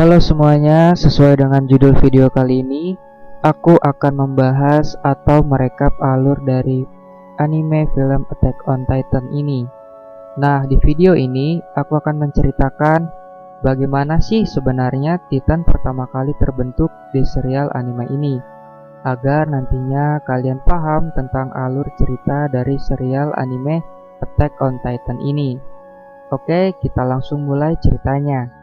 Halo semuanya, sesuai dengan judul video kali ini, aku akan membahas atau merekap alur dari anime film Attack on Titan ini. Nah, di video ini aku akan menceritakan bagaimana sih sebenarnya Titan pertama kali terbentuk di serial anime ini, agar nantinya kalian paham tentang alur cerita dari serial anime Attack on Titan ini. Oke, kita langsung mulai ceritanya.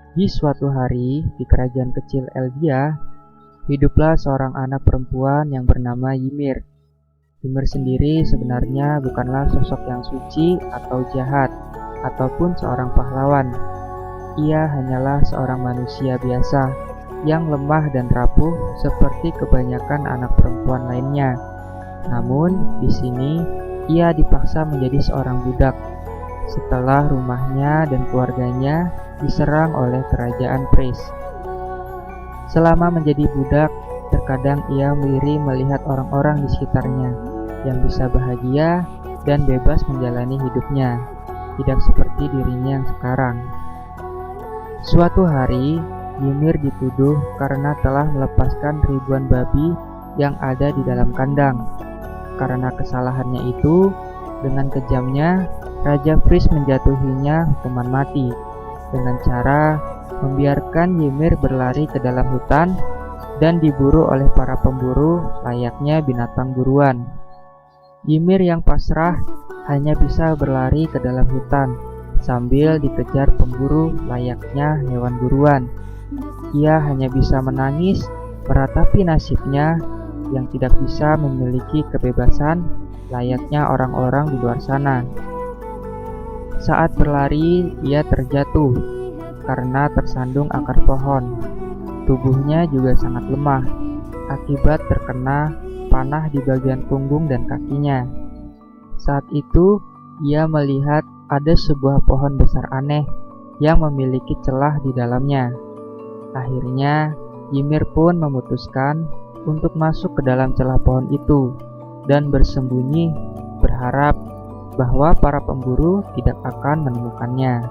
Di suatu hari, di kerajaan kecil Eldia, hiduplah seorang anak perempuan yang bernama Ymir. Ymir sendiri sebenarnya bukanlah sosok yang suci atau jahat, ataupun seorang pahlawan. Ia hanyalah seorang manusia biasa, yang lemah dan rapuh seperti kebanyakan anak perempuan lainnya. Namun, di sini, ia dipaksa menjadi seorang budak, setelah rumahnya dan keluarganya diserang oleh kerajaan Pris. Selama menjadi budak, terkadang ia iri melihat orang-orang di sekitarnya yang bisa bahagia dan bebas menjalani hidupnya, tidak seperti dirinya yang sekarang. Suatu hari, Ymir dituduh karena telah melepaskan ribuan babi yang ada di dalam kandang. Karena kesalahannya itu, dengan kejamnya, Raja Pris menjatuhinya hukuman mati dengan cara membiarkan Ymir berlari ke dalam hutan dan diburu oleh para pemburu layaknya binatang buruan. Ymir yang pasrah hanya bisa berlari ke dalam hutan sambil dikejar pemburu layaknya hewan buruan. Ia hanya bisa menangis meratapi nasibnya yang tidak bisa memiliki kebebasan layaknya orang-orang di luar sana. Saat berlari, ia terjatuh karena tersandung akar pohon. Tubuhnya juga sangat lemah akibat terkena panah di bagian punggung dan kakinya. Saat itu, ia melihat ada sebuah pohon besar aneh yang memiliki celah di dalamnya. Akhirnya, Ymir pun memutuskan untuk masuk ke dalam celah pohon itu dan bersembunyi, berharap bahwa para pemburu tidak akan menemukannya.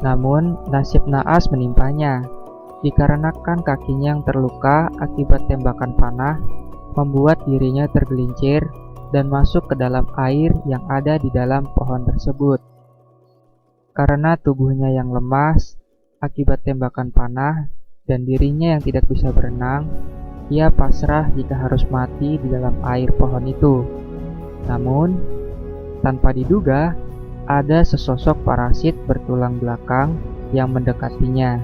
Namun, nasib naas menimpanya, dikarenakan kakinya yang terluka akibat tembakan panah, membuat dirinya tergelincir dan masuk ke dalam air yang ada di dalam pohon tersebut. Karena tubuhnya yang lemas akibat tembakan panah dan dirinya yang tidak bisa berenang, ia pasrah jika harus mati di dalam air pohon itu. Namun, tanpa diduga, ada sesosok parasit bertulang belakang yang mendekatinya.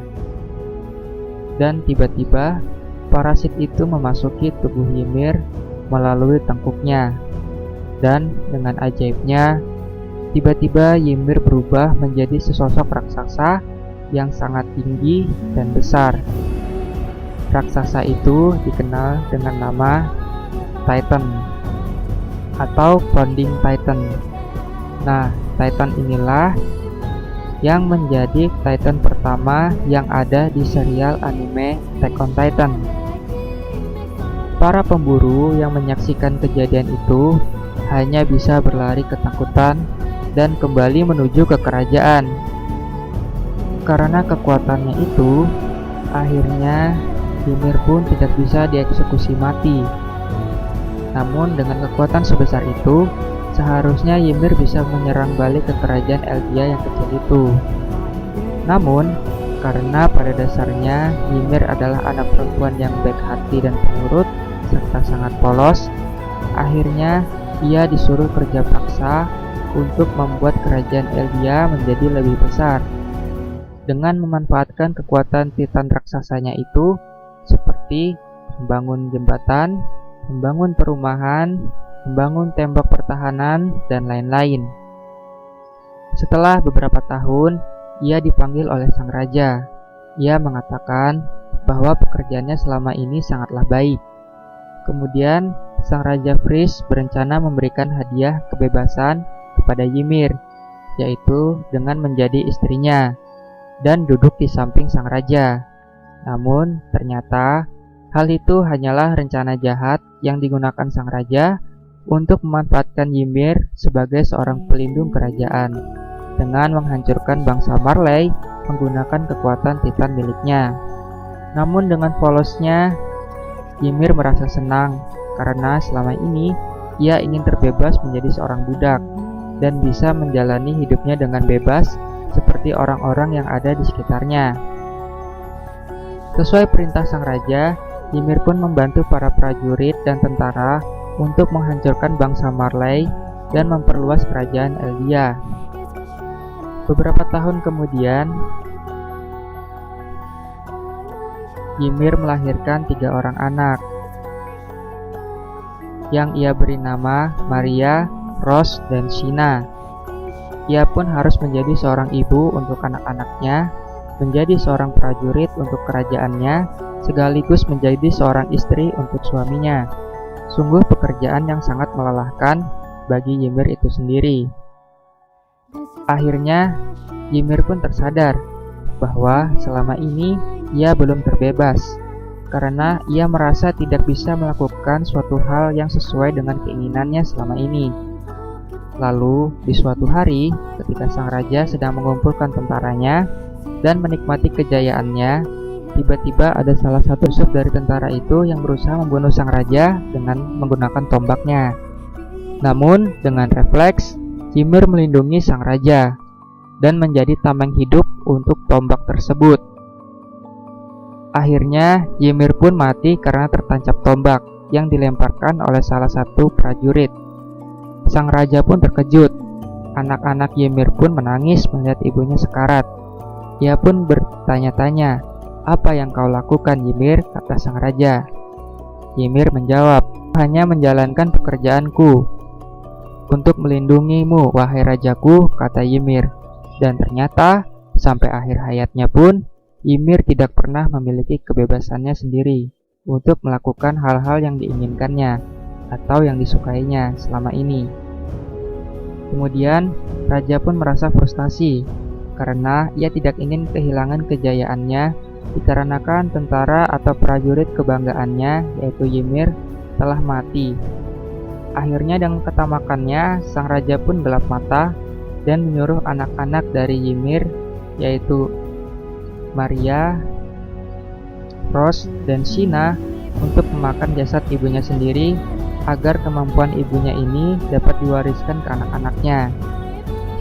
Dan tiba-tiba, parasit itu memasuki tubuh Ymir melalui tengkuknya. Dan dengan ajaibnya, tiba-tiba Ymir berubah menjadi sesosok raksasa yang sangat tinggi dan besar. Raksasa itu dikenal dengan nama Titan atau Founding Titan. Nah, Titan inilah yang menjadi Titan pertama yang ada di serial anime Attack on Titan. Para pemburu yang menyaksikan kejadian itu hanya bisa berlari ketakutan dan kembali menuju ke kerajaan. Karena kekuatannya itu, akhirnya Ymir pun tidak bisa dieksekusi mati. Namun dengan kekuatan sebesar itu, seharusnya Ymir bisa menyerang balik ke kerajaan Eldia yang kecil itu. Namun, karena pada dasarnya Ymir adalah anak perempuan yang baik hati dan penurut, serta sangat polos, akhirnya ia disuruh kerja paksa untuk membuat kerajaan Eldia menjadi lebih besar. Dengan memanfaatkan kekuatan Titan raksasanya itu, seperti membangun jembatan, membangun perumahan, membangun tembok pertahanan, dan lain-lain. Setelah beberapa tahun, ia dipanggil oleh sang raja. Ia mengatakan bahwa pekerjaannya selama ini sangatlah baik. Kemudian, sang raja Pris berencana memberikan hadiah kebebasan kepada Ymir, yaitu dengan menjadi istrinya dan duduk di samping sang raja. Namun, ternyata hal itu hanyalah rencana jahat yang digunakan sang raja untuk memanfaatkan Ymir sebagai seorang pelindung kerajaan. dengan menghancurkan bangsa Marley menggunakan kekuatan Titan miliknya. Namun dengan polosnya, Ymir merasa senang karena selama ini ia ingin terbebas menjadi seorang budak dan bisa menjalani hidupnya dengan bebas seperti orang-orang yang ada di sekitarnya. Sesuai perintah sang raja, Ymir pun membantu para prajurit dan tentara untuk menghancurkan bangsa Marley dan memperluas kerajaan Eldia. Beberapa tahun kemudian, Ymir melahirkan 3 orang anak yang ia beri nama Maria, Rose, dan Sheena. Ia pun harus menjadi seorang ibu untuk anak-anaknya, menjadi seorang prajurit untuk kerajaannya, sekaligus menjadi seorang istri untuk suaminya. Sungguh pekerjaan yang sangat melelahkan bagi Ymir itu sendiri. Akhirnya, Ymir pun tersadar bahwa selama ini ia belum terbebas karena ia merasa tidak bisa melakukan suatu hal yang sesuai dengan keinginannya selama ini. Lalu, di suatu hari, ketika sang raja sedang mengumpulkan tentaranya dan menikmati kejayaannya, tiba-tiba ada salah satu musuh dari tentara itu yang berusaha membunuh sang raja dengan menggunakan tombaknya. Namun, dengan refleks, Ymir melindungi sang raja dan menjadi tameng hidup untuk tombak tersebut. Akhirnya, Ymir pun mati karena tertancap tombak yang dilemparkan oleh salah satu prajurit. Sang raja pun terkejut. Anak-anak Ymir pun menangis melihat ibunya sekarat. Ia pun bertanya-tanya, "Apa yang kau lakukan, Ymir?" kata sang raja. Ymir menjawab, "Hanya menjalankan pekerjaanku untuk melindungimu, wahai rajaku," kata Ymir. Dan ternyata, sampai akhir hayatnya pun, Ymir tidak pernah memiliki kebebasannya sendiri untuk melakukan hal-hal yang diinginkannya atau yang disukainya selama ini. Kemudian, raja pun merasa frustasi karena ia tidak ingin kehilangan kejayaannya dikarenakan tentara atau prajurit kebanggaannya, yaitu Ymir, telah mati. Akhirnya dengan ketamakannya, sang raja pun gelap mata dan menyuruh anak-anak dari Ymir, yaitu Maria, Rose, dan Sheena untuk memakan jasad ibunya sendiri agar kemampuan ibunya ini dapat diwariskan ke anak-anaknya.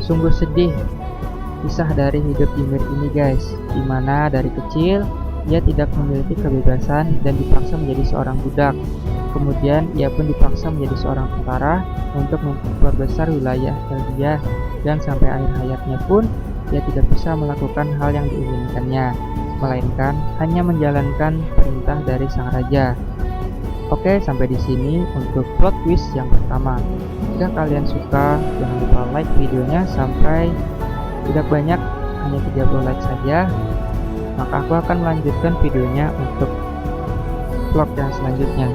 Sungguh sedih kisah dari hidup Ymir ini guys, dimana dari kecil ia tidak memiliki kebebasan dan dipaksa menjadi seorang budak. Kemudian ia pun dipaksa menjadi seorang tentara untuk memperbesar wilayah Eldia, dan sampai akhir hayatnya pun ia tidak bisa melakukan hal yang diinginkannya, melainkan hanya menjalankan perintah dari sang raja. Oke, sampai di sini untuk plot twist yang pertama. Jika kalian suka, jangan lupa like videonya sampai tidak banyak, hanya 30 like saja. Maka aku akan melanjutkan videonya untuk vlog yang selanjutnya.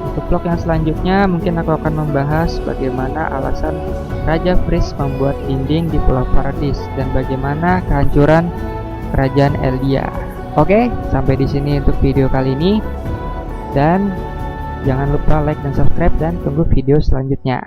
Untuk vlog yang selanjutnya mungkin aku akan membahas bagaimana alasan Raja Freeze membuat dinding di Pulau Paradis dan bagaimana kehancuran kerajaan Eldia. Oke, sampai di sini untuk video kali ini. Dan jangan lupa like dan subscribe dan tunggu video selanjutnya.